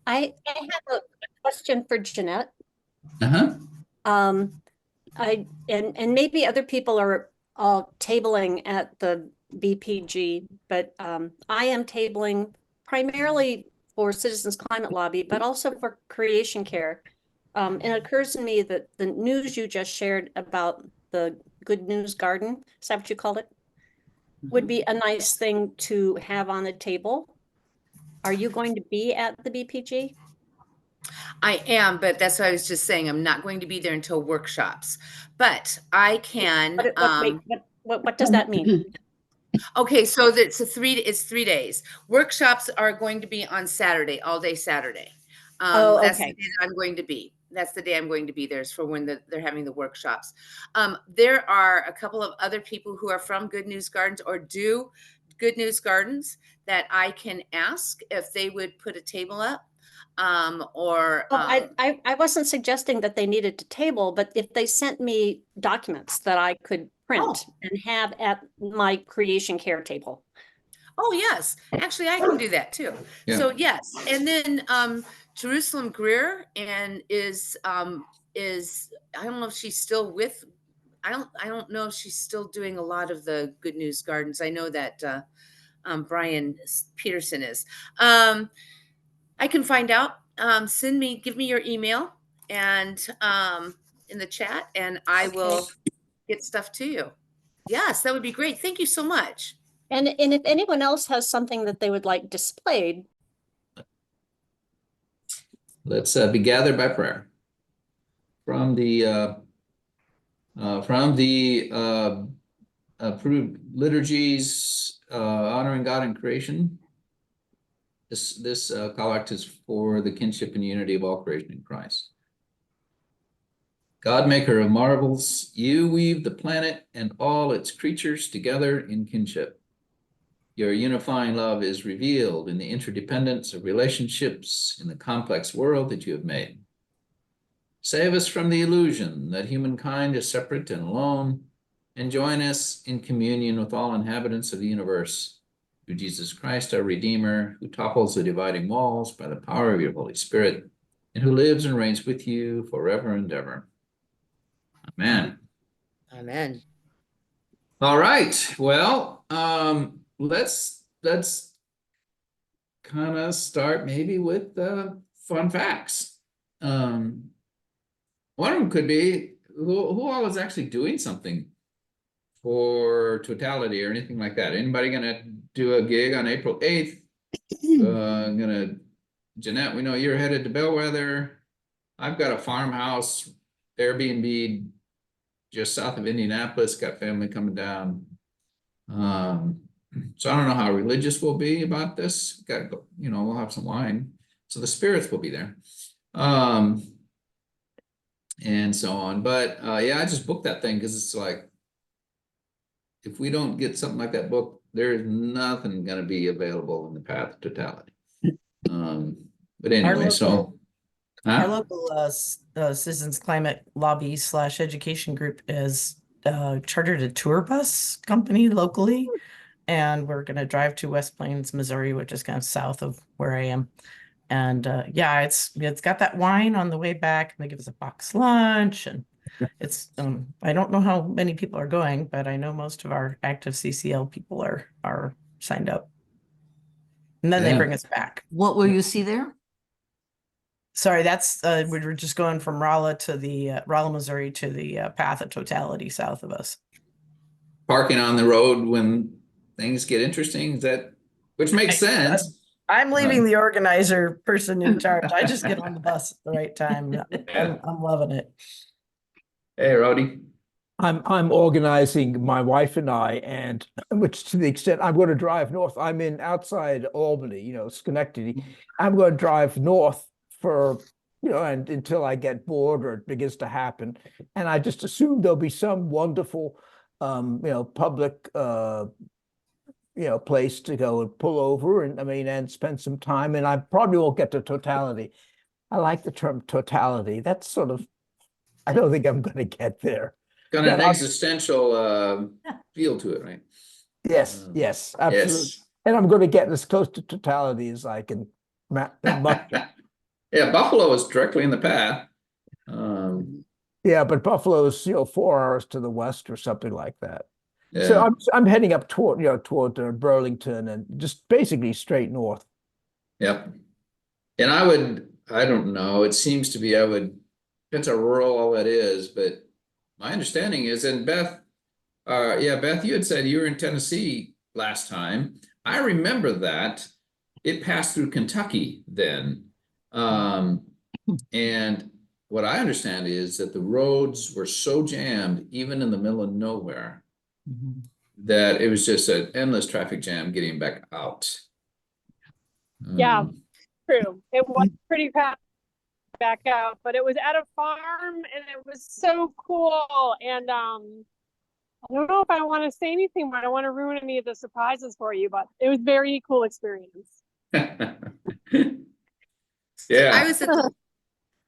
I have a question for Jeanette. Uh-huh. Um, and maybe other people are tabling at the BPG, but I am tabling primarily for Citizens Climate Lobby, but also for Creation Care. And it occurs to me that the news you just shared about the Good News Garden, is that what you called it? Would be a nice thing to have on the table. Are you going to be at the BPG? I am, but that's what I was just saying. I'm not going to be there until workshops, but I can. Wait, what does that mean? Okay, so it's 3 days. Workshops are going to be on Saturday, all day Saturday. Oh, That's the okay. day that I'm going to be. That's the day I'm going to be there is for when they're having the workshops. There are a couple of other people who are from Good News Gardens or do Good News Gardens that I can ask if they would put a table up. Or Well, I wasn't suggesting that they needed to table, but if they sent me documents that I could print Oh. and have at my Creation Care table. Oh, yes. Actually, I can do that too. Yeah. So yes. And then Jerusalem Greer is I don't know if she's still with I don't know if she's still doing a lot of the Good News Gardens. I know that Brian Peterson is. I can find out. Give me your email and in the chat and I will get stuff to you. Yes, that would be great. Thank you so much. And if anyone else has something that they would like displayed, Let's be gathered by prayer. From the approved liturgies honoring God in creation. This collect is for the kinship and unity of all creation in Christ. God, maker of marvels, you weave the planet and all its creatures together in kinship. Your unifying love is revealed in the interdependence of relationships in the complex world that you have made. Save us from the illusion that humankind is separate and alone, and join us in communion with all inhabitants of the universe, through Jesus Christ, our Redeemer, who topples the dividing walls by the power of your Holy Spirit, and who lives and reigns with you forever and ever. Amen. Amen. All right. Well, let's kind of start maybe with fun facts. One of them could be who all is actually doing something for Totality or anything like that. Anybody gonna do a gig on April 8th? Jeanette, we know you're headed to Bellwether. I've got a farmhouse Airbnb just south of Indianapolis, got family coming down. So I don't know how religious we'll be about this. Got, we'll have some wine. So the spirits will be there. And so on. But yeah, I just booked that thing because it's like, if we don't get something like that booked, there's nothing going to be available in the path of totality. But anyway, our local Citizens Climate Lobby / education group is chartered a tour bus company locally, and we're going to drive to West Plains, Missouri, which is kind of south of where I am. And yeah, it's got that wine on the way back, and they give us a box lunch, and it's I don't know how many people are going, but I know most of our active CCL people are signed up. And then they bring us back. What will you see there? Sorry, that's we were just going from Rolla to the Rolla, Missouri to the path of totality south of us. Parking on the road when things get interesting, which makes sense. I'm leaving the organizer person in charge. I just get on the bus at the right time. I'm loving it. Hey, Rowdy. I'm organizing my wife and I, and which to the extent I'm going to drive north. I'm in outside Albany, Schenectady. I'm going to drive north for, and until I get bored or it begins to happen. And I just assume there'll be some wonderful, public, place to go and pull over and spend some time. And I probably won't get to totality. I like the term totality. That's sort of, I don't think I'm going to get there. Got an existential feel to it, right? Yes, absolutely. Yes. And I'm going to get as close to totality as I can muster. Yeah, Buffalo is directly in the path. Um, Yeah, but Buffalo's, 4 hours to the west or something like that. So yeah, I'm heading up toward Burlington and just basically straight north. yep. And I don't know, it seems to be, depends how rural all that is, but my understanding is, and Beth, yeah, Beth, you had said you were in Tennessee last time. I remember that. It passed through Kentucky then. And what I understand is that the roads were so jammed, even in the middle of nowhere, that it was just an endless traffic jam getting back out. Yeah. Um, True. It was pretty fast back out, but it was at a farm and it was so cool. And I don't know if I want to say anything, but I don't want to ruin any of the surprises for you, but it was very cool experience. Yeah.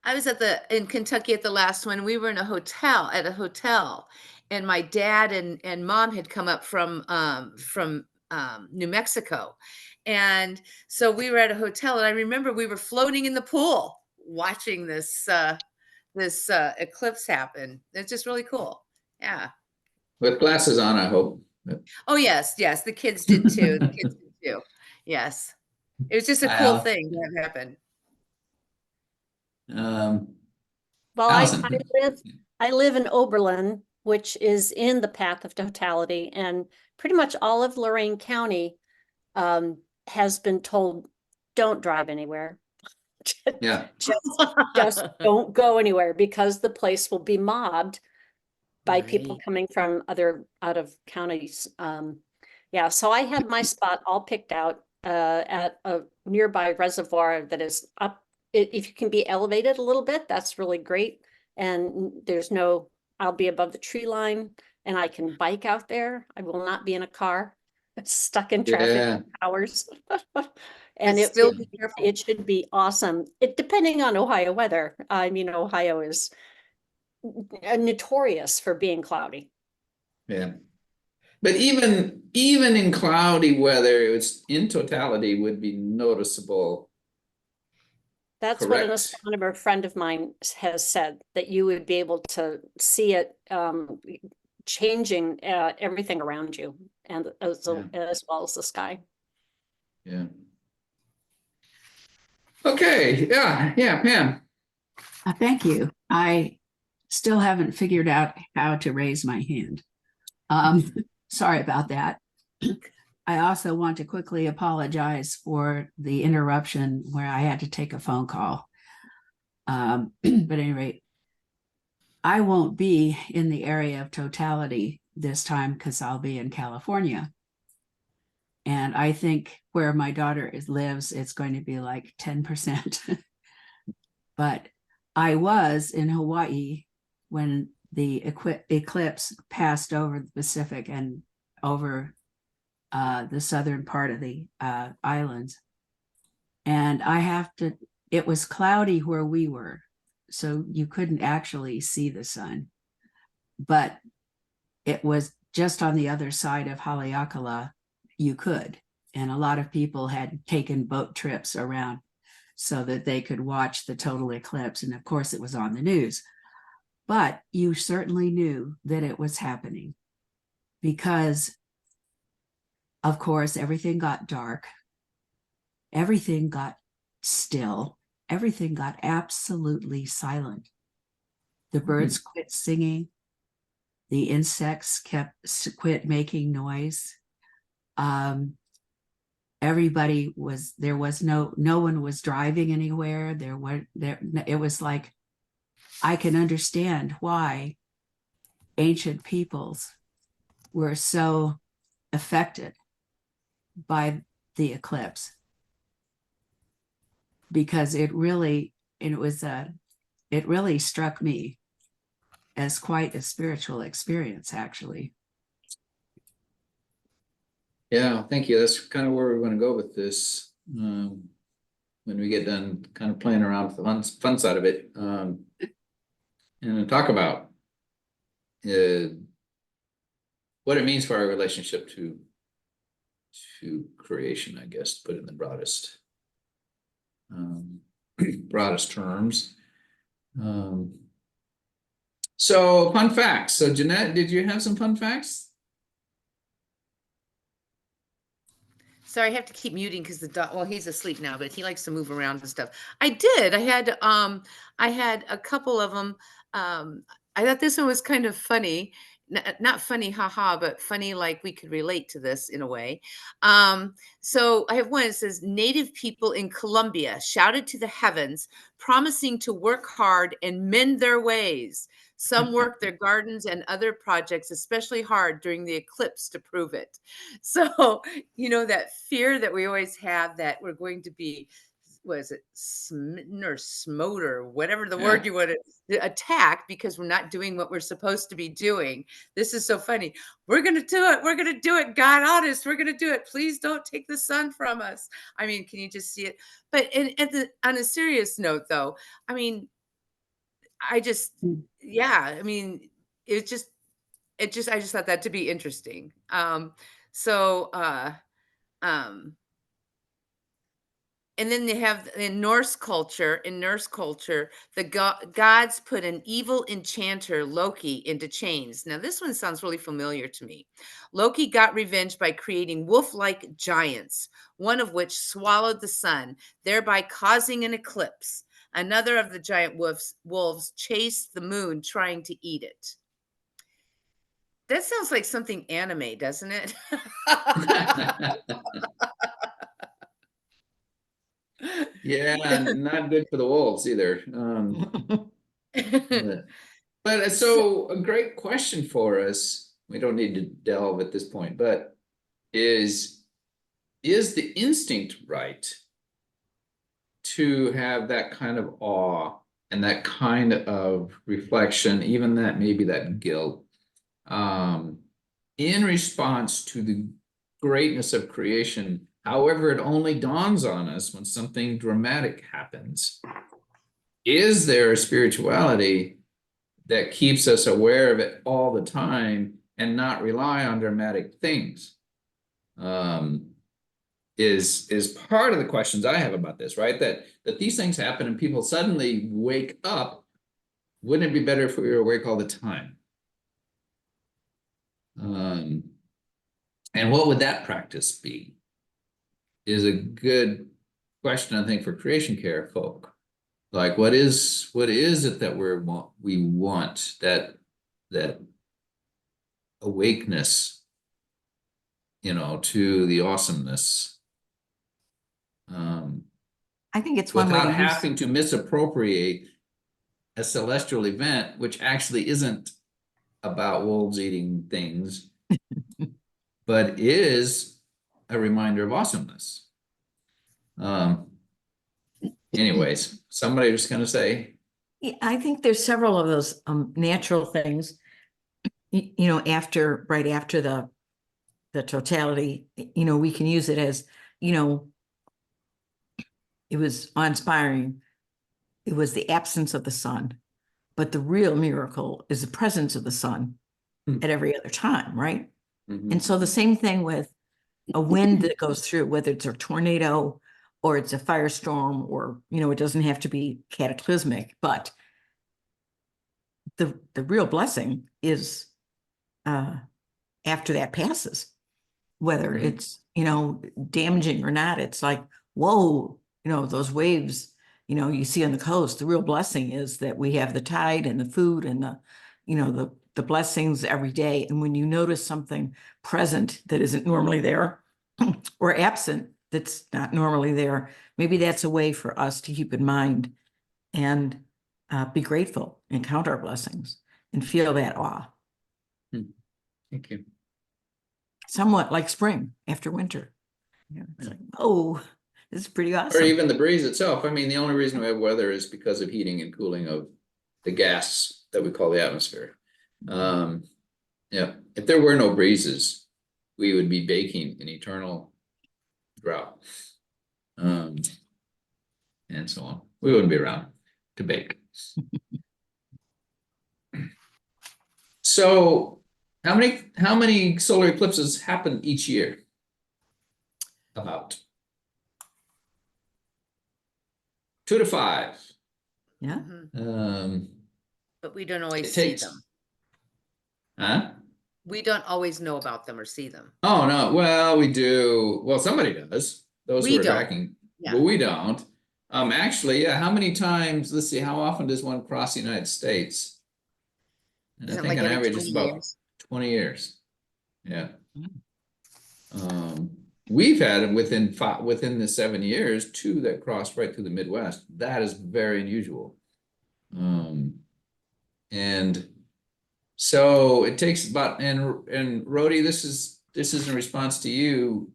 I was in Kentucky at the last one. We were in a hotel and my dad and mom had come up from New Mexico. And so we were at a hotel and I remember we were floating in the pool watching this eclipse happen. It's just really cool. Yeah. With glasses on, I hope. Oh yes, yes, the kids did too. The kids did too. Yes. It was just a cool Wow. thing to have happen. Well, Allison. I live in Oberlin, which is in the path of totality, and pretty much all of Lorain County has been told, don't drive anywhere. Yeah. Just don't go anywhere because the place will be mobbed by people Right. coming from out of counties. Yeah, so I had my spot all picked out at a nearby reservoir that is up. If you can be elevated a little bit, that's really great. And I'll be above the tree line and I can bike out there. I will not be in a car stuck in traffic Yeah. for hours. And But still be careful. it should be awesome. Depending on Ohio weather. I mean, Ohio is notorious for being cloudy. Yeah. But even in cloudy weather, it's in totality would be noticeable. That's what an Correct. astronomer friend of mine has said, that you would be able to see it changing everything around you and as well as the sky. Yeah. Okay. Yeah, Pam. Thank you. I still haven't figured out how to raise my hand. Sorry about that. I also want to quickly apologize for the interruption where I had to take a phone call. But at any rate, I won't be in the area of totality this time because I'll be in California. And I think where my daughter lives, it's going to be like 10%. But I was in Hawaii when the eclipse passed over the Pacific and over the southern part of the islands. And it was cloudy where we were, so you couldn't actually see the sun. But it was just on the other side of Haleakala, you could. And a lot of people had taken boat trips around so that they could watch the total eclipse. And of course, it was on the news. But you certainly knew that it was happening because, of course, everything got dark. Everything got still. Everything got absolutely silent. The birds quit singing. The insects quit making noise. Everybody was, no one was driving anywhere. It was like, I can understand why ancient peoples were so affected by the eclipse, because it really struck me as quite a spiritual experience, actually. Yeah, thank you. That's kind of where we're going to go with this. When we get done kind of playing around with the fun side of it. And talk about what it means for our relationship to creation, I guess, to put it in the broadest. broadest terms. So fun facts. So Jeanette, did you have some fun facts? Sorry, I have to keep muting because the dog, well, he's asleep now, but he likes to move around and stuff. I did. I had a couple of them. I thought this one was kind of funny. Not funny, haha, but funny like we could relate to this in a way. So I have one. It says Native people in Colombia shouted to the heavens, promising to work hard and mend their ways. Some worked their gardens and other projects especially hard during the eclipse to prove it. So, you know, that fear that we always have that we're going to be, was it smitten or smote or whatever the word you want to attack because we're not doing what we're supposed to be doing. This is so funny. We're going to do it. We're going to do it. God honest, we're going to do it. Please don't take the sun from us. I mean, can you just see it? But on a serious note, though, I mean, I just, yeah, I mean, I just thought that to be interesting. And then they have in Norse culture, the gods put an evil enchanter, Loki, into chains. Now, this one sounds really familiar to me. Loki got revenge by creating wolf-like giants, one of which swallowed the sun, thereby causing an eclipse. Another of the giant wolves chased the moon, trying to eat it. That sounds like something anime, doesn't it? Yeah, not good for the wolves either. But so a great question for us, we don't need to delve at this point, but is the instinct right to have that kind of awe and that kind of reflection, even that maybe that guilt, in response to the greatness of creation? However, it only dawns on us when something dramatic happens. Is there a spirituality that keeps us aware of it all the time and not rely on dramatic things? Is part of the questions I have about this, right? That these things happen and people suddenly wake up. Wouldn't it be better if we were awake all the time? And what would that practice be? Is a good question, I think, for creation care folk. Like, what is it that we want, that awakeness, you know, to the awesomeness, I think it's one way without to use. having to misappropriate a celestial event, which actually isn't about wolves eating things, but is a reminder of awesomeness. Anyways, somebody was going to say, Yeah, I think there's several of those natural things, you know, right after the totality, you know, we can use it as, you know, it was awe-inspiring. It was the absence of the sun, but the real miracle is the presence of the sun at every other time, right? And so the same thing with a wind that goes through, whether it's a tornado or it's a firestorm, or, you know, it doesn't have to be cataclysmic, but the real blessing is after that passes, whether it's, you know, damaging or not. It's like, whoa, you know, those waves, you know, you see on the coast. The real blessing is that we have the tide and the food and the, you know, the blessings every day. And when you notice something present that isn't normally there or absent that's not normally there, maybe that's a way for us to keep in mind and be grateful and count our blessings and feel that awe. thank you. Somewhat like spring after winter. You know, it's like, oh, this is pretty Or awesome. even the breeze itself. I mean, the only reason we have weather is because of heating and cooling of the gas that we call the atmosphere. Yeah, if there were no breezes, we would be baking in eternal drought. And so on. We wouldn't be around to bake. So how many solar eclipses happen each year? About. 2 to 5. Yeah. Mhm. But we don't always It see takes, them. huh? We don't always know about them or see them. Oh, no, well, we do, well, somebody does, those who We are don't. tracking, Yeah. but we don't. Actually, yeah, how many times, let's see, how often does one cross the United States? And I Isn't it think like on every average it's 20 about years? 20 years. Yeah. We've had within the 7 years, 2 that crossed right through the Midwest. That is very unusual. And so it takes about, and Rhodey, this is in response to you.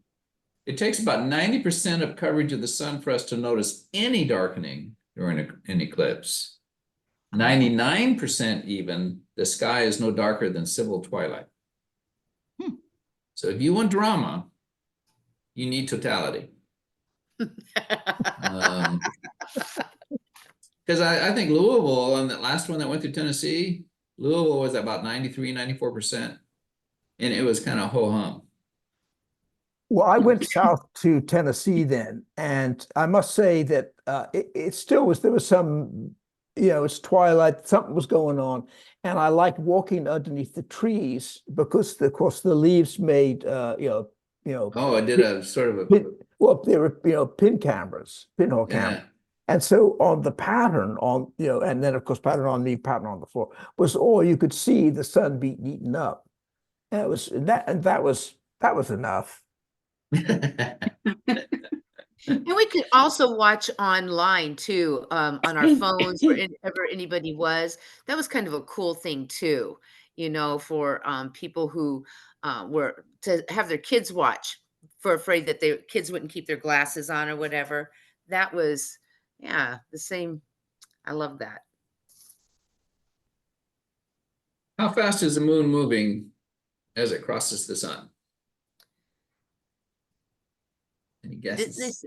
It takes about 90% of coverage of the sun for us to notice any darkening during an eclipse. 99% even, the sky is no darker than civil twilight. So if you want drama, you need totality. Because I think Louisville, on that last one that went through Tennessee, Louisville was about 93-94%. And it was kind of ho-hum. Well, I went south to Tennessee then, and I must say that it still was, there was some, it's twilight, something was going on. And I liked walking underneath the trees because, of course, the leaves made, Oh, I did a sort of a, well, they were, pinhole yeah. camera. And so on the pattern and then of course pattern on me, pattern on the floor was all you could see the sun being eaten up. And it was that was enough. And we could also watch online too, on our phones, wherever anybody was. That was kind of a cool thing too, for people who were to have their kids watch, for afraid that their kids wouldn't keep their glasses on or whatever. That was, yeah, the same. I love that. How fast is the moon moving as it crosses the sun? Any guesses?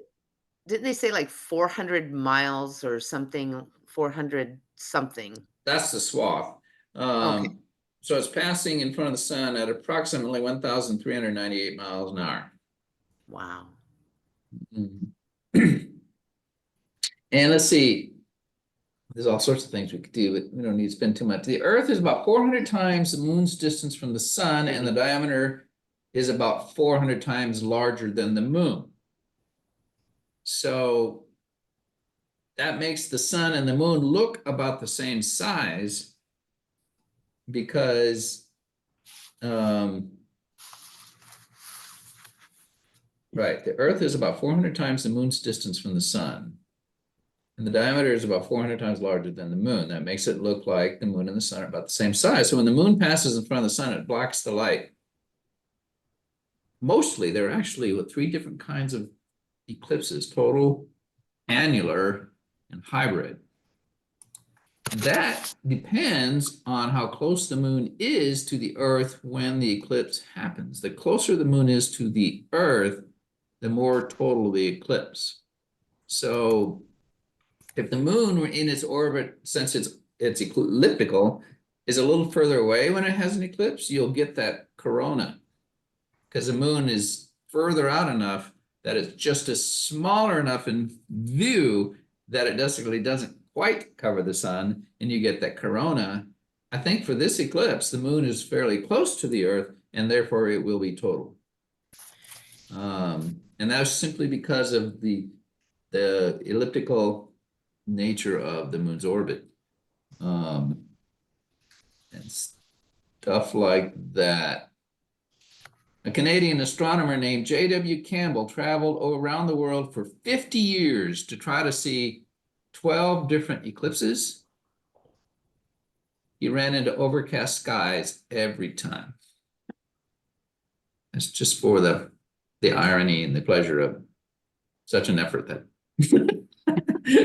Didn't they say like 400 miles or something, 400 something? That's the swath. Okay. So it's passing in front of the sun at approximately 1,398 miles an hour. Wow. And let's see, there's all sorts of things we could do, but we don't need to spend too much. The Earth is about 400 times the moon's distance from the sun, and the diameter is about 400 times larger than the moon. So that makes the sun and the moon look about the same size because, right, the Earth is about 400 times the moon's distance from the sun. And the diameter is about 400 times larger than the moon. That makes it look like the moon and the sun are about the same size. So when the moon passes in front of the sun, it blocks the light. Mostly, there are actually 3 different kinds of eclipses: total, annular, and hybrid. And that depends on how close the moon is to the Earth when the eclipse happens. The closer the moon is to the Earth, the more total the eclipse. So if the moon in its orbit, since it's elliptical, is a little further away when it has an eclipse, you'll get that corona, because the moon is further out enough that it's just as smaller enough in view that it basically doesn't quite cover the sun, and you get that corona. I think for this eclipse, the moon is fairly close to the Earth, and therefore it will be total. And that's simply because of the elliptical nature of the moon's orbit, and stuff like that. A Canadian astronomer named J.W. Campbell traveled around the world for 50 years to try to see 12 different eclipses. He ran into overcast skies every time. It's just for the irony and the pleasure of such an effort that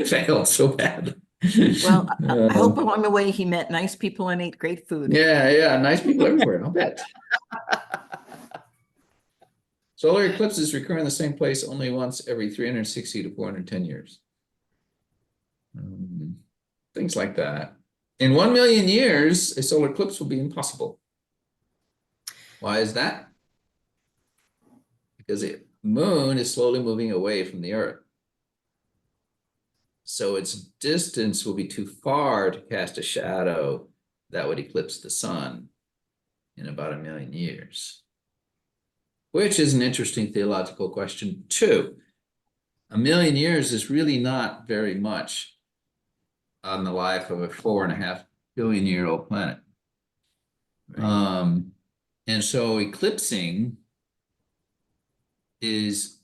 failed so bad. Well, I hope along the way he met nice people and ate great food. Yeah, nice people everywhere, I'll bet. Solar eclipses recur in the same place only once every 360 to 410 years. Things like that. In 1 million years, a solar eclipse will be impossible. Why is that? Because the moon is slowly moving away from the Earth. So its distance will be too far to cast a shadow that would eclipse the sun in about 1 million years. Which is an interesting theological question too. 1 million years is really not very much on the life of a 4.5 billion year old planet. And so eclipsing is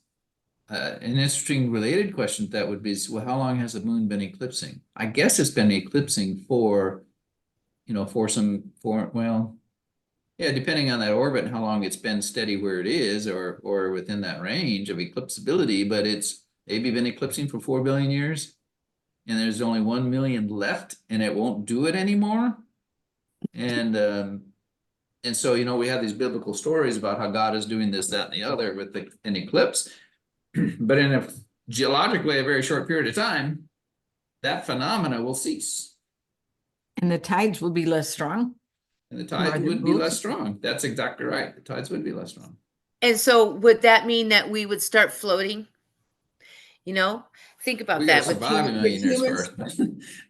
an interesting related question that would be, well, how long has the moon been eclipsing? I guess it's been eclipsing for, well, yeah, depending on that orbit and how long it's been steady where it is, or within that range of eclipsability, but it's maybe been eclipsing for 4 billion years, and there's only 1 million left, and it won't do it anymore. And so, we have these biblical stories about how God is doing this, that, and the other with an eclipse. But in a geologically a very short period of time, that phenomena will cease. And the tides will be less strong. And the tides Rather would be move. less strong. That's exactly right. The tides would be less strong. And so would that mean that we would start floating? Think about We that. gotta survive 1 million years first.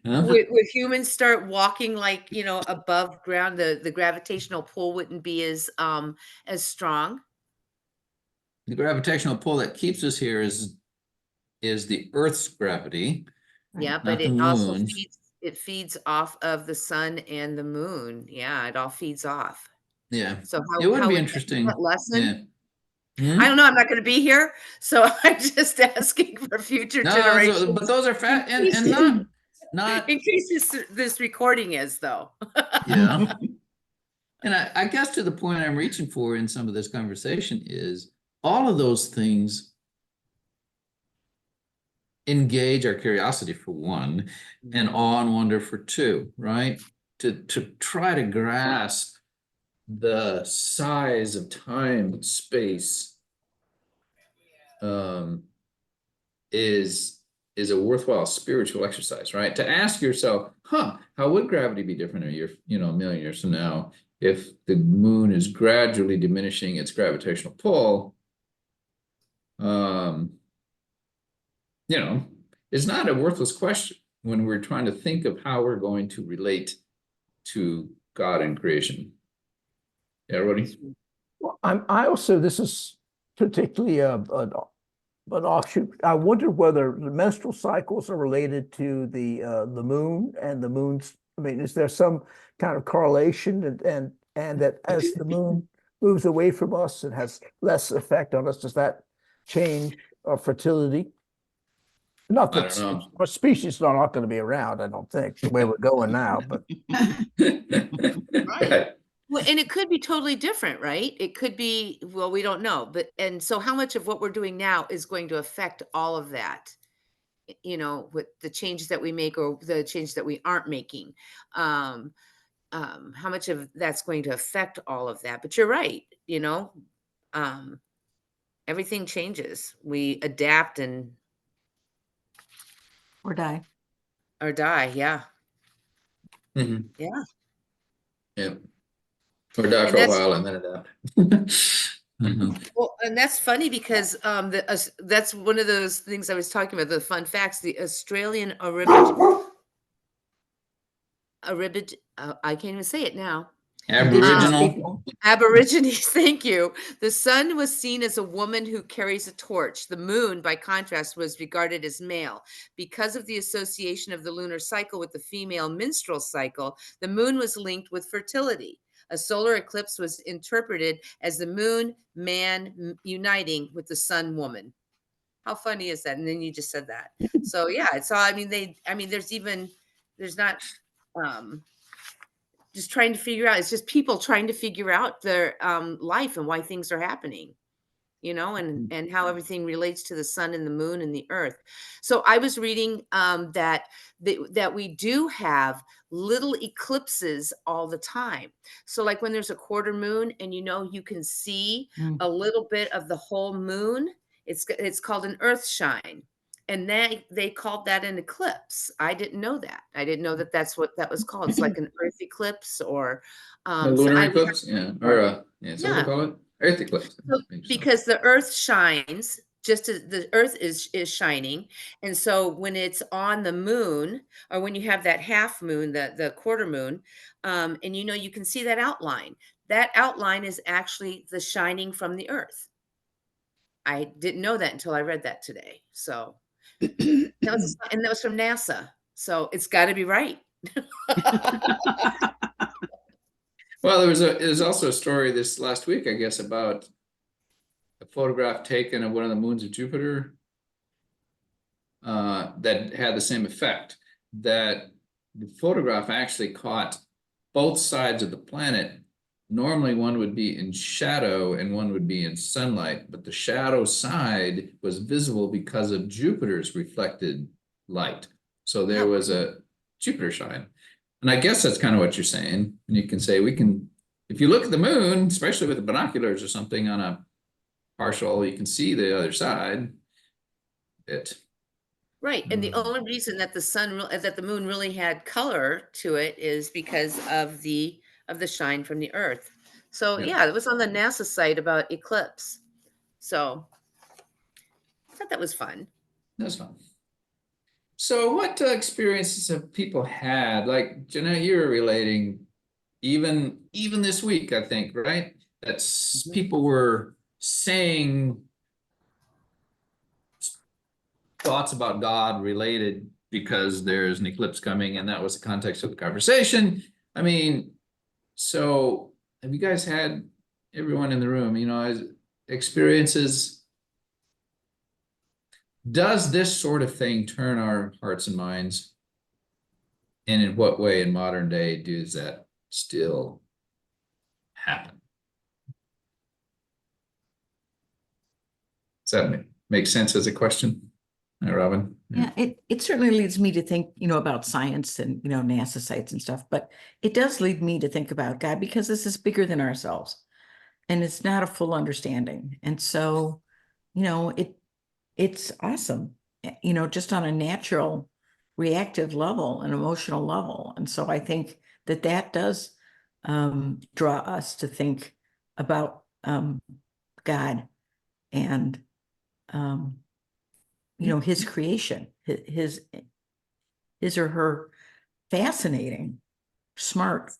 Huh? Would humans start walking like, above ground, the gravitational pull wouldn't be as strong? The gravitational pull that keeps us here is the Earth's gravity. Yeah, not but the it also moon's. feeds off of the sun and the moon. Yeah, it all feeds off. Yeah. So how It would be that interesting. lesson? Yeah. Hmm? I don't know. I'm not going to be here, so I'm just asking for future No, generations. but those are fat and not In case this recording is, though. yeah. And I guess to the point I'm reaching for in some of this conversation is all of those things engage our curiosity for one, and awe and wonder for two, right? To try to grasp the size of time and space is a worthwhile spiritual exercise, right? To ask yourself, how would gravity be different a year, 1 million years from now, if the moon is gradually diminishing its gravitational pull? It's not a worthless question when we're trying to think of how we're going to relate to God and creation. Yeah, Rody? Well, I also, this is particularly an offshoot. I wonder whether the menstrual cycles are related to the moon and the moon's. I mean, is there some kind of correlation, and that as the moon moves away from us, it has less effect on us? Does that change our fertility? Not I that don't know. our species are not going to be around, I don't think, the way we're going now, but Right. Well, and it could be totally different, right? It could be, well, we don't know, and so how much of what we're doing now is going to affect all of that? With the changes that we make or the changes that we aren't making. How much of that's going to affect all of that? But you're right, everything changes. We adapt and Or die. or die. Yeah. Mhm. Yeah. Yeah. Or die And for a that's- while and then adapt. Mhm. Well, and that's funny because that's one of those things I was talking about, the fun facts. The Australian I can't even say it now. Aboriginal. Aborigines, thank you. The sun was seen as a woman who carries a torch. The moon, by contrast, was regarded as male. Because of the association of the lunar cycle with the female menstrual cycle, the moon was linked with fertility. A solar eclipse was interpreted as the moon man uniting with the sun woman. How funny is that? And then you just said that. So yeah, so there's not just trying to figure out, it's just people trying to figure out their life and why things are happening, and how everything relates to the sun and the moon and the earth. So I was reading that we do have little eclipses all the time. So like when there's a quarter moon and you can see a little bit of the whole moon, it's called an earth shine. And they called that an eclipse. I didn't know that. I didn't know that that's what that was called. It's like an earth eclipse or A lunar eclipse, yeah, or yeah, so Yeah. we call it Earth eclipse. because the earth shines just as the earth is shining. And so when it's on the moon, or when you have that half moon, the quarter moon, and you can see that outline. That outline is actually the shining from the earth. I didn't know that until I read that today. So that was from NASA. So it's got to be right. Well, there's also a story this last week, I guess, about a photograph taken of one of the moons of Jupiter that had the same effect, that the photograph actually caught both sides of the planet. Normally one would be in shadow and one would be in sunlight, but the shadow side was visible because of Jupiter's reflected light. So there was a Jupiter shine. And I guess that's kind of what you're saying. And you can say, if you look at the moon, especially with the binoculars or something on a partial, you can see the other side. Right. And the only reason that the moon really had color to it is because of the shine from the earth. So yeah, it was on the NASA site about eclipse. So I thought that was fun. That's fun. So what experiences have people had? Like, Jeanette, you were relating even this week, I think, right? That people were saying thoughts about God related because there's an eclipse coming, and that was the context of the conversation. I mean, so have you guys had, everyone in the room, experiences? Does this sort of thing turn our hearts and minds? And in what way in modern day does that still happen? Does that make sense as a question? Robin? Yeah, it certainly leads me to think, about science and, NASA sites and stuff, but it does lead me to think about God, because this is bigger than ourselves and it's not a full understanding. And so, it's awesome, just on a natural reactive level, an emotional level. And so I think that does draw us to think about God and his creation, his or her fascinating, smart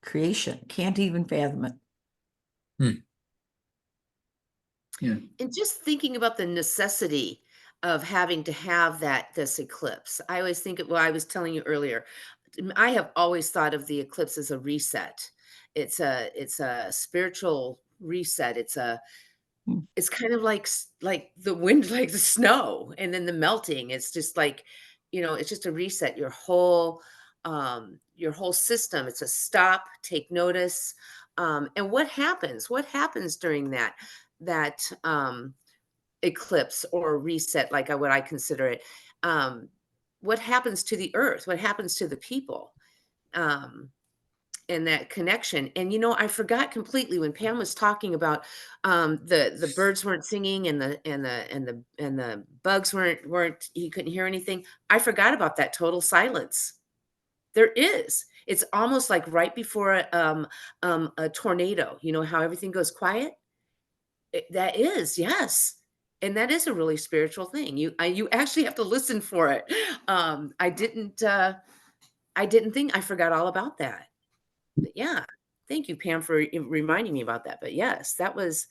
creation. Can't even fathom it. Yeah. And just thinking about the necessity of having to have this eclipse. I always think of what I was telling you earlier. I have always thought of the eclipse as a reset. It's a spiritual reset. It's kind of like the wind, like the snow, and then the melting. It's just like, it's just a reset. Your whole system. It's a stop, take notice. And what happens? What happens during that eclipse or reset, like what I consider it? What happens to the earth? What happens to the people? And that connection. And I forgot completely when Pam was talking about the birds weren't singing and the bugs weren't he couldn't hear anything. I forgot about that total silence. There is. It's almost like right before a tornado. You know how everything goes quiet? That is, yes. And that is a really spiritual thing. You actually have to listen for it. I didn't think, I forgot all about that. But yeah, thank you, Pam, for reminding me about that. But yes, that's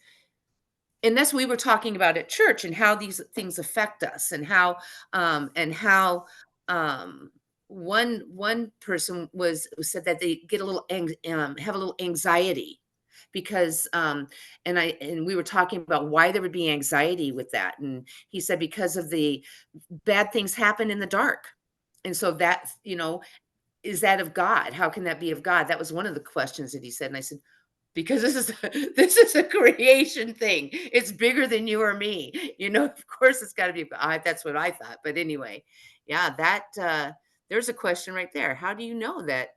what we were talking about at church, and how these things affect us, and how one person said that they get a little have a little anxiety because and we were talking about why there would be anxiety with that, and he said because of the bad things happen in the dark, and so that is that of God? How can that be of God? That was one of the questions that he said. And I said, because this is a creation thing. It's bigger than you or me. Of course it's got to be God. That's what I thought. But anyway, yeah, there's a question right there. How do you know that?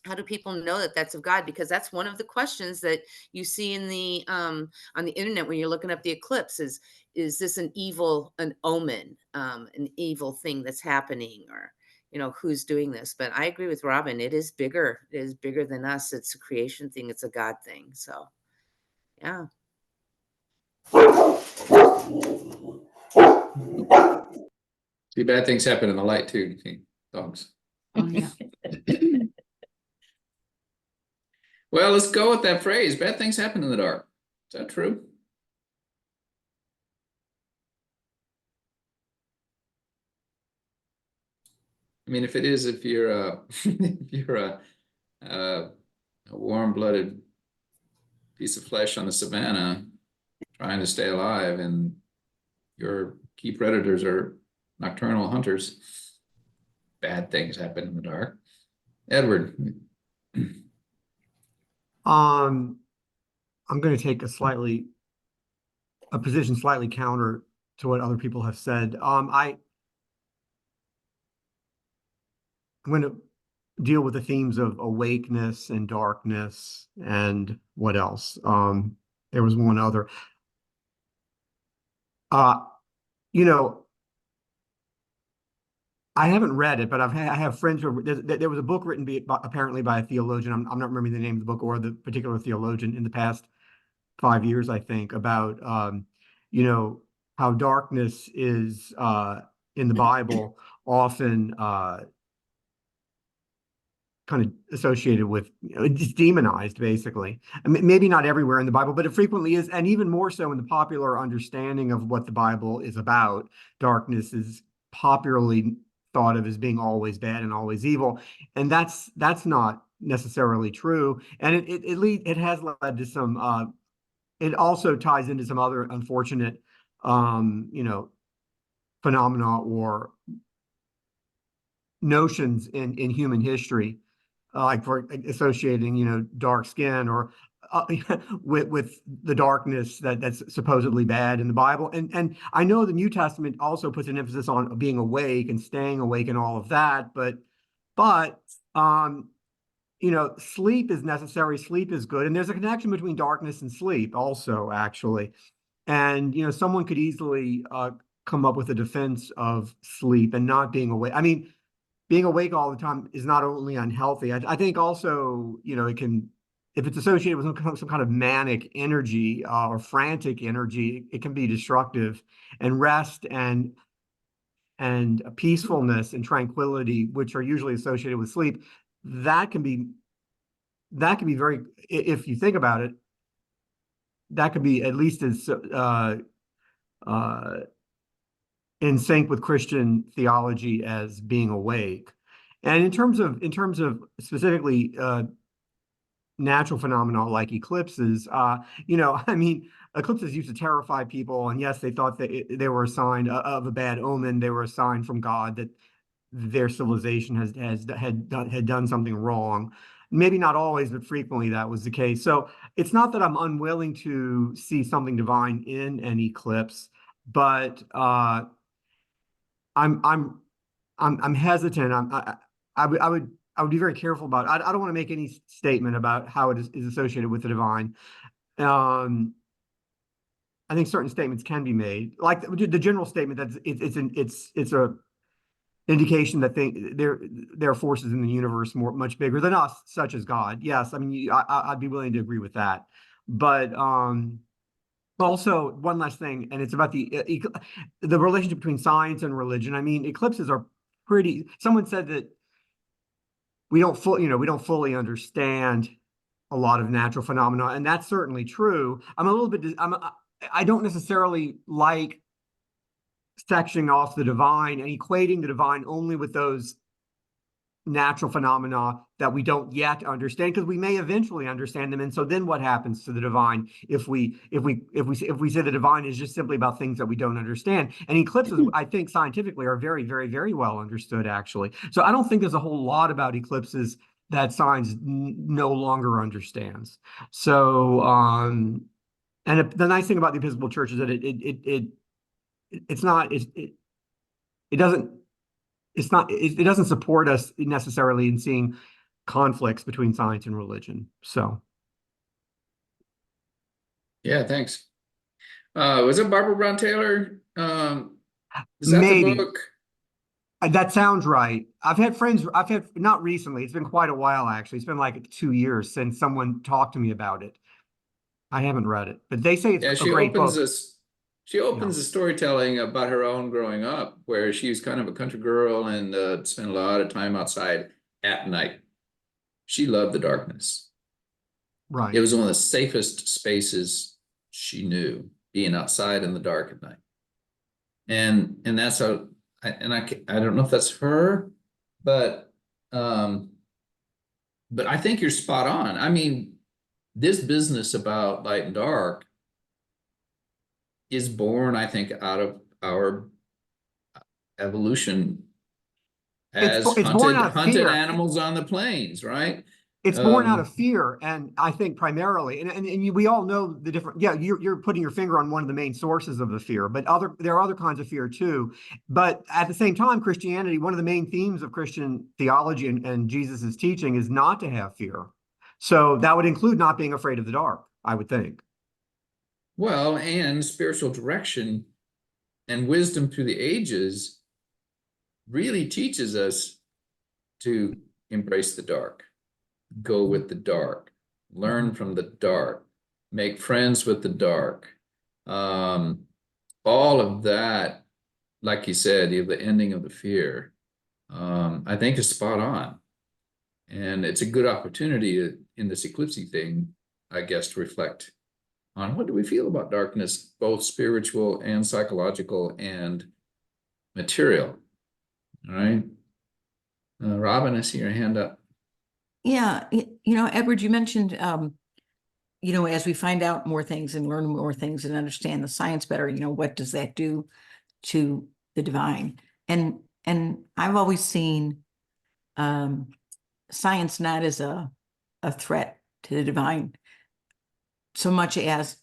How do people know that that's of God? Because that's one of the questions that you see in the on the internet when you're looking up the eclipse is this an omen, an evil thing that's happening, or who's doing this? But I agree with Robin. It is bigger. It is bigger than us. It's a creation thing. It's a God thing. So, yeah. See, bad things happen in the light too, see, dogs. Oh, yeah. Well, let's go with that phrase. Bad things happen in the dark. Is that true? I mean, if it is, if you're a, if you're a warm-blooded piece of flesh on the savannah trying to stay alive, and your key predators are nocturnal hunters, bad things happen in the dark. Edward. I'm going to take a position slightly counter to what other people have said. I'm going to deal with the themes of awakeness and darkness and what else? There was one other. You know, I haven't read it, but I have friends who there was a book written apparently by a theologian. I'm not remembering the name of the book or the particular theologian in the past 5 years, I think, about you know, how darkness is in the Bible often kind of associated with, you know, it's demonized basically. I mean, maybe not everywhere in the Bible, but it frequently is, and even more so in the popular understanding of what the Bible is about. Darkness is popularly thought of as being always bad and always evil, and that's not necessarily true. And it has led to some. It also ties into some other unfortunate, you know, phenomena or notions in human history, like for associating, you know, dark skin or with the darkness that's supposedly bad in the Bible. And I know the New Testament also puts an emphasis on being awake and staying awake and all of that, but you know, sleep is necessary, sleep is good, and there's a connection between darkness and sleep also, actually. And you know, someone could easily come up with a defense of sleep and not being awake. I mean, being awake all the time is not only unhealthy. I think also, you know, it can, if it's associated with some kind of manic energy or frantic energy, it can be destructive. And rest and peacefulness and tranquility, which are usually associated with sleep, that can be very, if you think about it, that could be at least as in sync with Christian theology as being awake. And in terms of specifically natural phenomena like eclipses, you know, I mean, eclipses used to terrify people, and yes, they thought that they were a sign of a bad omen. They were a sign from God that their civilization had done something wrong. Maybe not always, but frequently that was the case. So it's not that I'm unwilling to see something divine in an eclipse, but I'm hesitant. I would be very careful about it. I don't want to make any statement about how it is associated with the divine. I think certain statements can be made, like the general statement that it's a indication that there are forces in the universe much bigger than us, such as God. Yes, I mean, I'd be willing to agree with that. But also, one last thing, and it's about the relationship between science and religion. I mean, eclipses are pretty. Someone said that we don't fully understand a lot of natural phenomena, and that's certainly true. I don't necessarily like sectioning off the divine and equating the divine only with those natural phenomena that we don't yet understand, because we may eventually understand them. And so then what happens to the divine if we say the divine is just simply about things that we don't understand? And eclipses, I think scientifically, are very, very, very well understood, actually. So I don't think there's a whole lot about eclipses that science no longer understands. So and the nice thing about the Episcopal Church is that it doesn't support us necessarily in seeing conflicts between science and religion. So Yeah, thanks. Was it Barbara Brown Taylor? Is that maybe the book? That sounds right. I've had not recently, it's been quite a while actually. It's been like 2 years since someone talked to me about it. I haven't read it, but they say it's Yeah, a she great opens book. this. She opens the storytelling about her own growing up, where she was kind of a country girl and spent a lot of time outside at night. She loved the darkness. Right. It was one of the safest spaces she knew, being outside in the dark at night. And that's how, I don't know if that's her, but I think you're spot on. I mean, this business about light and dark is born, I think, out of our evolution as It's born out of hunted fear. animals on the plains, right? It's born out of fear, and I think primarily, we all know the different. Yeah, you're putting your finger on one of the main sources of the fear, but there are other kinds of fear too. But at the same time, Christianity, one of the main themes of Christian theology and Jesus's teaching is not to have fear. So that would include not being afraid of the dark, I would think. Well, and spiritual direction and wisdom through the ages really teaches us to embrace the dark, go with the dark, learn from the dark, make friends with the dark. All of that, like you said, the ending of the fear, I think is spot on. And it's a good opportunity in this eclipsing thing, I guess, to reflect on what do we feel about darkness, both spiritual and psychological and material. All right. Robin, I see your hand up. Yeah, Edward, you mentioned, as we find out more things and learn more things and understand the science better, what does that do to the divine? And I've always seen science not as a threat to the divine, so much as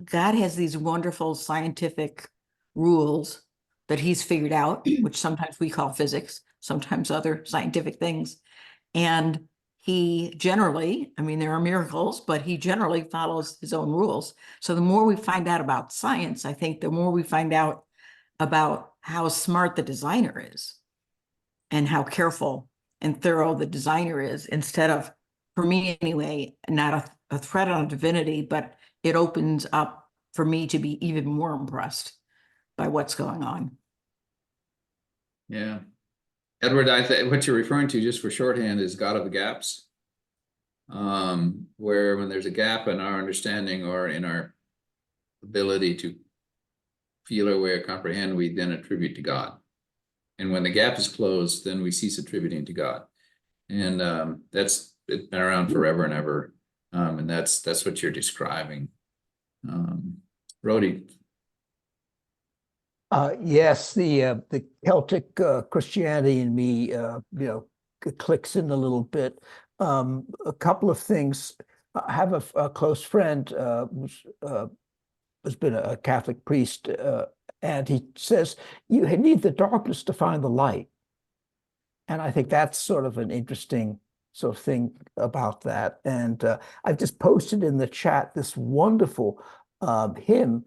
God has these wonderful scientific rules that he's figured out, which sometimes we call physics, sometimes other scientific things. And he generally, there are miracles, but he generally follows his own rules. So the more we find out about science, I think the more we find out about how smart the designer is and how careful and thorough the designer is, instead of, for me anyway, not a threat on divinity, but it opens up for me to be even more impressed by what's going on. Yeah. Edward, what you're referring to, just for shorthand, is God of the gaps. Where when there's a gap in our understanding or in our ability to feel our way or comprehend, we then attribute to God. And when the gap is closed, then we cease attributing to God. And it's been around forever and ever. And that's what you're describing. Rhodey. Yes, the Celtic Christianity in me, clicks in a little bit. A couple of things. I have a close friend who's been a Catholic priest, and he says you need the darkness to find the light. And I think that's sort of an interesting sort of thing about that. And I've just posted in the chat this wonderful hymn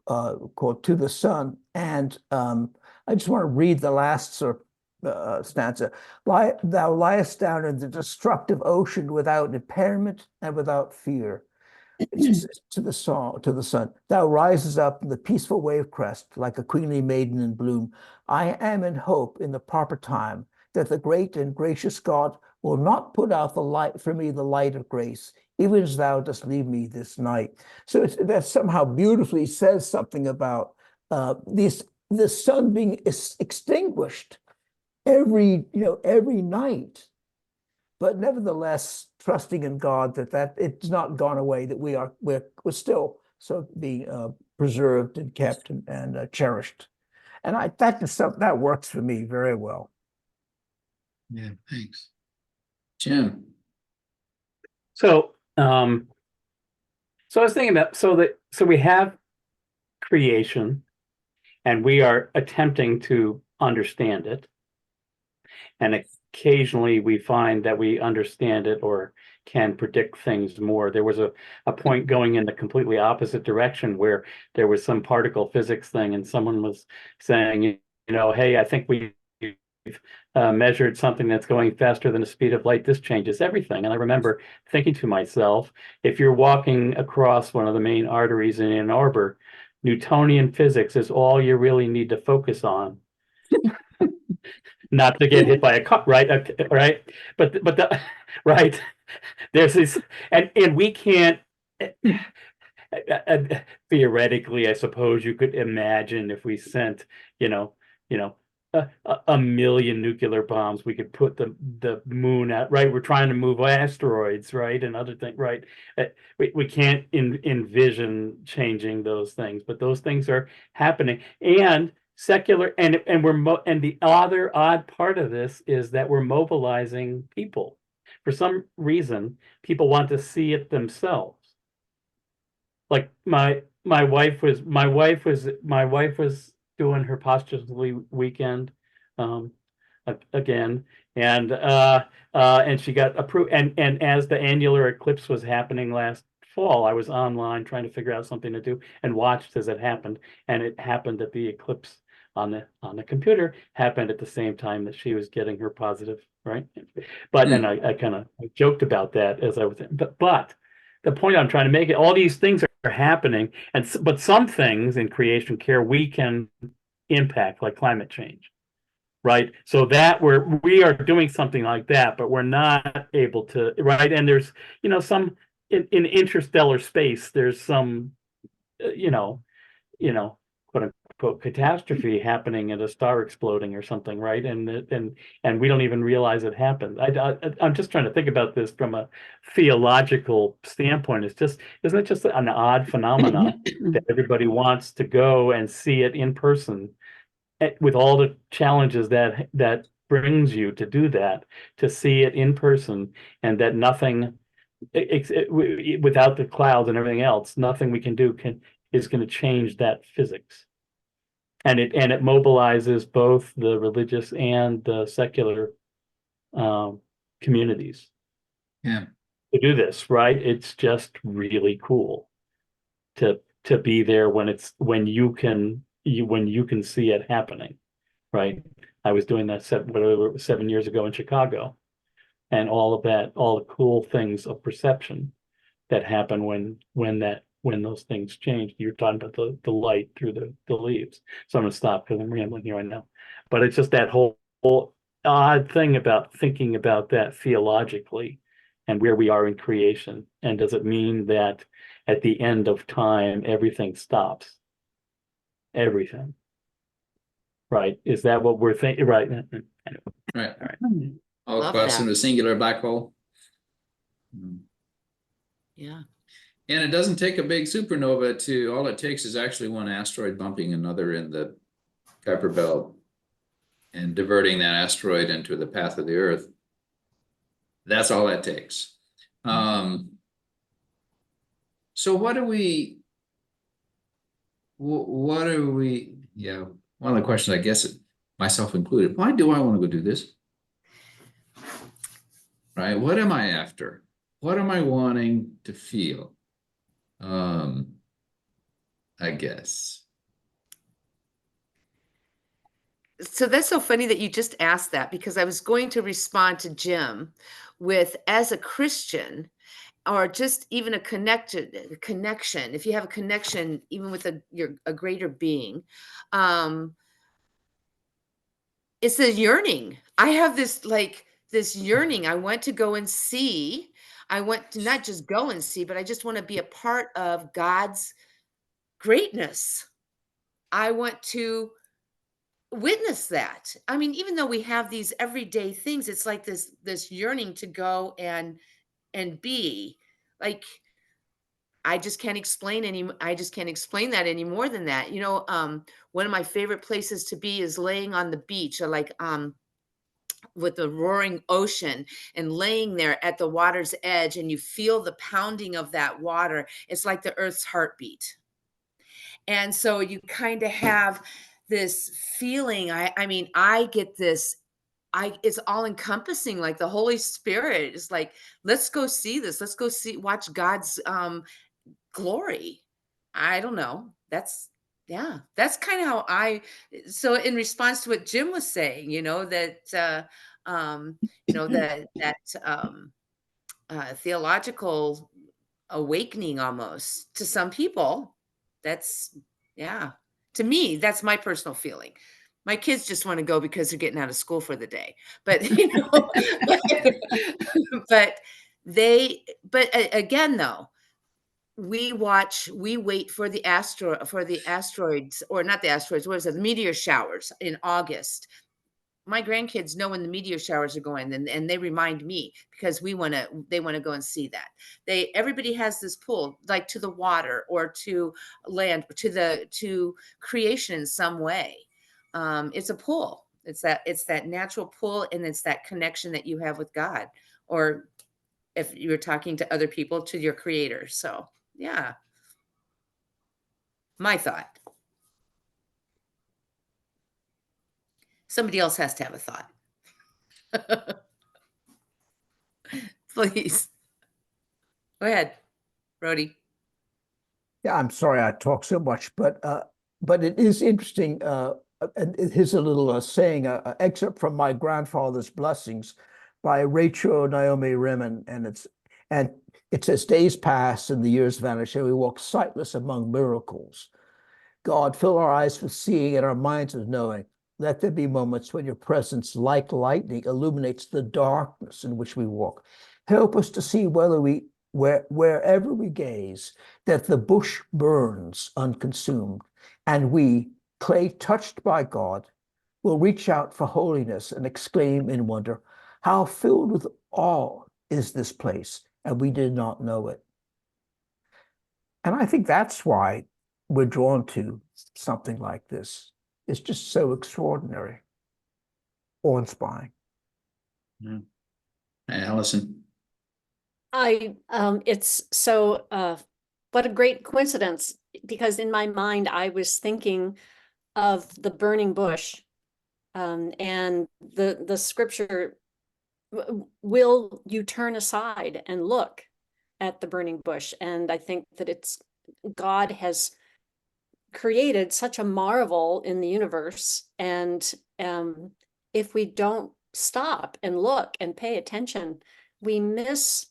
called To the Sun. And I just want to read the last sort of stanza. Thou liest down in the destructive ocean without impairment and without fear. To the sun. Thou rises up in the peaceful wave crest like a queenly maiden in bloom. I am in hope in the proper time that the great and gracious God will not put out the light for me, the light of grace, even as thou dost leave me this night. So that somehow beautifully says something about the sun being extinguished every night, but nevertheless trusting in God that it's not gone away, that we're still so being preserved and kept and cherished. And that works for me very well. Yeah, thanks. Jim. So I was thinking about, so we have creation and we are attempting to understand it. And occasionally we find that we understand it or can predict things more. There was a point going in the completely opposite direction where there was some particle physics thing and someone was saying, hey, I think we measured something that's going faster than the speed of light. This changes everything. And I remember thinking to myself, if you're walking across one of the main arteries in Ann Arbor, Newtonian physics is all you really need to focus on. Not to get hit by a car, right? Right. But the right. There's this, and we can't, theoretically, I suppose you could imagine if we sent, a million nuclear bombs, we could put the moon out, right? We're trying to move asteroids, right? And other things, right? We can't envision changing those things, but those things are happening. And secular, and the other odd part of this is that we're mobilizing people. For some reason, people want to see it themselves. Like my wife was doing her posthumously weekend again, and she got approved. And as the annular eclipse was happening last fall, I was online trying to figure out something to do and watched as it happened. And it happened that the eclipse on the computer happened at the same time that she was getting her positive, right? But then I kind of joked about that as I was, but the point I'm trying to make it, all these things are happening, but some things in creation care we can impact, like climate change, right? So that we are doing something like that, but we're not able to, right? And there's some in interstellar space, there's some quote unquote catastrophe happening and a star exploding or something, right? And we don't even realize it happened. I'm just trying to think about this from a theological standpoint. Isn't it just an odd phenomenon that everybody wants to go and see it in person, with all the challenges that brings you to do that, to see it in person, and that nothing without the clouds and everything else, nothing we can do is going to change that physics. And it mobilizes both the religious and the secular communities. Yeah. To do this, right? It's just really cool to be there when you can see it happening, right? I was doing that 7 years ago in Chicago, and all of that, all the cool things of perception that happen when those things change. You're talking about the light through the leaves. So I'm gonna stop because I'm rambling here, I know. But it's just that whole odd thing about thinking about that theologically and where we are in creation. And does it mean that at the end of time, everything stops? Everything. Right? Is that what we're thinking? Right. Right. All right. All Love across that. into a singular black hole. Yeah. And it doesn't take a big supernova all it takes is actually one asteroid bumping another in the Kuiper Belt and diverting that asteroid into the path of the Earth. That's all that takes. So one of the questions, I guess, myself included, why do I want to go do this? Right? What am I after? What am I wanting to feel? I guess. So that's so funny that you just asked that, because I was going to respond to Jim with, as a Christian, or just even a connection, if you have a connection even with a greater being, it's a yearning. I have this yearning. I want to go and see. I want to not just go and see, but I just want to be a part of God's greatness. I want to witness that. I mean, even though we have these everyday things, it's like this yearning to go and be like, I just can't explain that any more than that. One of my favorite places to be is laying on the beach, or with the roaring ocean, and laying there at the water's edge, and you feel the pounding of that water. It's like the earth's heartbeat. And so you kind of have this feeling. I mean, I get this, it's all encompassing. Like the Holy Spirit is like, let's go see this. Let's go watch God's glory. I don't know. That's Yeah, that's kind of how so in response to what Jim was saying, that, theological awakening almost to some people. That's, yeah, to me, that's my personal feeling. My kids just want to go because they're getting out of school for the day. But, but again, though, we wait for the asteroids, or not the asteroids, what is it? The meteor showers in August. My grandkids know when the meteor showers are going, and they remind me because they want to go and see that. Everybody has this pull, like to the water or to land, to creation in some way. It's a pull. It's that natural pull, and it's that connection that you have with God, or if you're talking to other people, to your creator. So yeah, my thought. Somebody else has to have a thought. Please. Go ahead, Rhodey. Yeah, I'm sorry I talk so much, but it is interesting. And here's a little saying, excerpt from My Grandfather's Blessings by Rachel Naomi Remen, and it says, "Days pass and the years vanish, and we walk sightless among miracles. God, fill our eyes with seeing and our minds with knowing. Let there be moments when your presence, like lightning, illuminates the darkness in which we walk. Help us to see wherever we gaze, that the bush burns unconsumed, and we, clay touched by God, will reach out for holiness and exclaim in wonder, how filled with awe is this place, and we did not know it." And I think that's why we're drawn to something like this. It's just so extraordinary, awe-inspiring. Yeah. Allison. It's so, what a great coincidence, because in my mind, I was thinking of the burning bush, and the scripture, will you turn aside and look at the burning bush? And I think that God has created such a marvel in the universe, and if we don't stop and look and pay attention, we miss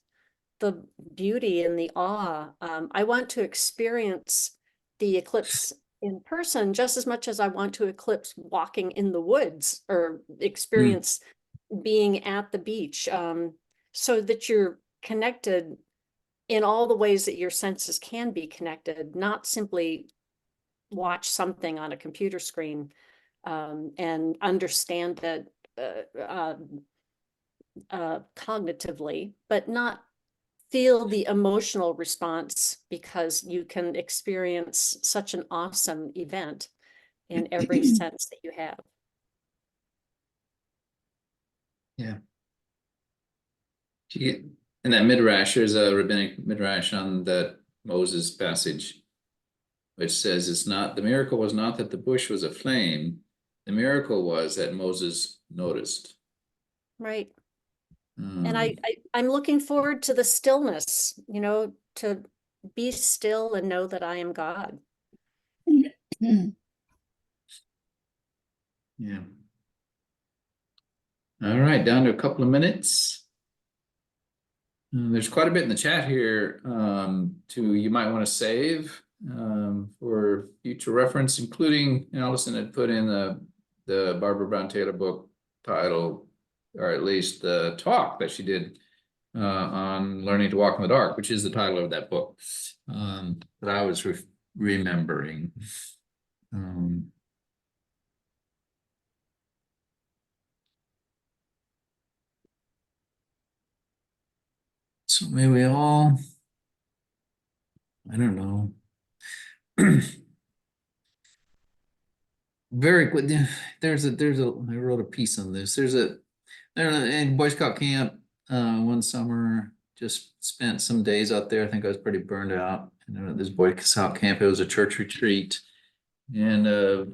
the beauty and the awe. I want to experience the eclipse in person just as much as I want to eclipse walking in the woods, or experience being at the beach, so that you're connected in all the ways that your senses can be connected, not simply watch something on a computer screen, and understand it cognitively, but not feel the emotional response, because you can experience such an awesome event in every sense that you have. Yeah. In that midrash, there's a rabbinic midrash on that Moses passage, which says the miracle was not that the bush was aflame. The miracle was that Moses noticed. Right. And I'm looking forward to the stillness, to be still and know that I am God. Yeah. All right, down to a couple of minutes. There's quite a bit in the chat here you might want to save for future reference, including Allison had put in the Barbara Brown Taylor book title, or at least the talk that she did on learning to walk in the dark, which is the title of that book that I was remembering. So maybe we all, I don't know. Very quick. I wrote a piece on this. In Boy Scout camp one summer, just spent some days out there. I think I was pretty burned out. And this Boy Scout camp, it was a church retreat, and a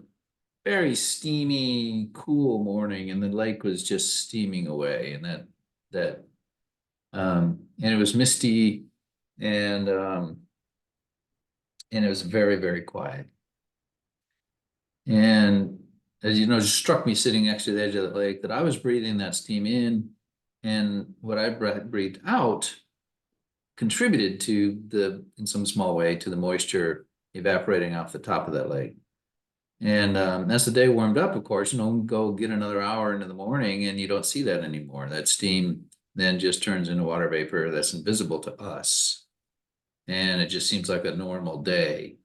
very steamy, cool morning, and the lake was just steaming away, and and it was misty, and it was very, very quiet. And as you know, it just struck me sitting next to the edge of the lake that I was breathing that steam in, and what I breathed out contributed to in some small way, to the moisture evaporating off the top of that lake. And as the day warmed up, of course, go get another hour into the morning and you don't see that anymore. That steam then just turns into water vapor that's invisible to us. And it just seems like a normal day.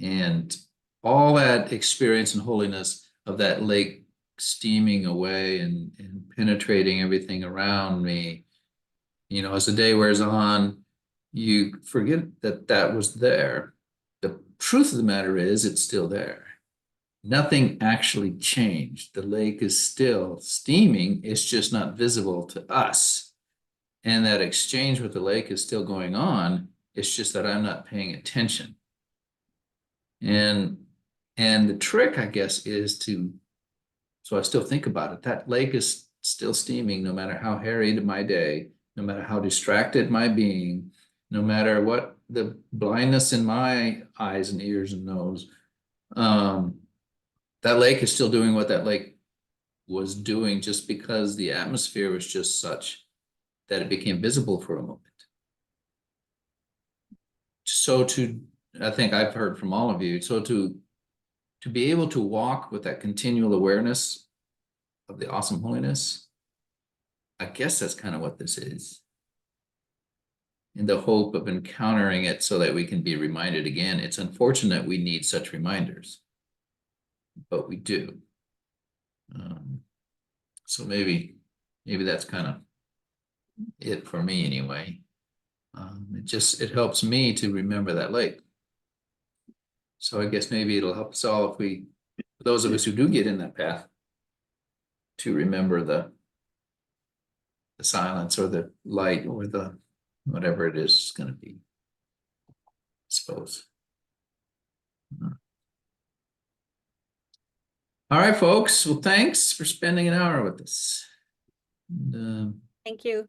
And all that experience and holiness of that lake steaming away and penetrating everything around me, as the day wears on, you forget that that was there. The truth of the matter is it's still there. Nothing actually changed. The lake is still steaming. It's just not visible to us. And that exchange with the lake is still going on. It's just that I'm not paying attention. And the trick, I guess, is so I still think about it. That lake is still steaming no matter how harried my day, no matter how distracted my being, no matter what the blindness in my eyes and ears and nose. That lake is still doing what that lake was doing, just because the atmosphere was just such that it became visible for a moment. So I think I've heard from all of you, so to be able to walk with that continual awareness of the awesome holiness, I guess that's kind of what this is. In the hope of encountering it so that we can be reminded again. It's unfortunate we need such reminders, but we do. So maybe that's kind of it for me anyway. It helps me to remember that lake. So I guess maybe it'll help us all for those of us who do get in that path, to remember the silence or the light or the whatever it is going to be, I suppose. All right, folks. Well, thanks for spending an hour with us. And, Thank you.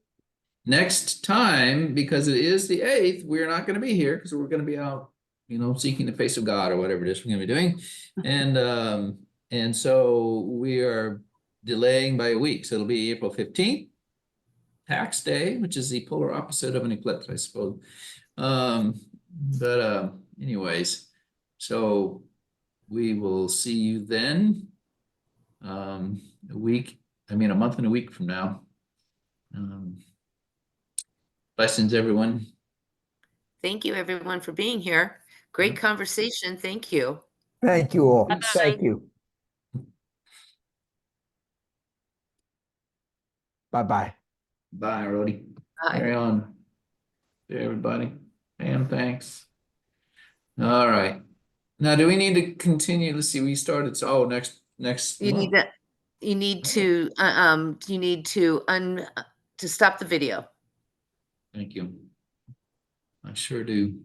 next time, because it is the 8th, we're not going to be here because we're going to be out, seeking the face of God or whatever it is we're going to be doing. And so we are delaying by a week. So it'll be April 15th, tax day, which is the polar opposite of an eclipse, I suppose. Anyways, so we will see you then. A month and a week from now. Blessings, everyone. Thank you, everyone, for being here. Great conversation. Thank you. Thank you all. Bye-bye. Thank you. Bye-bye. Bye, Rody. Bye. Carry on. To everybody. Pam, thanks. All right. Now, do we need to continue? Let's see, we started, next You need month. to stop the video. Thank you. I sure do.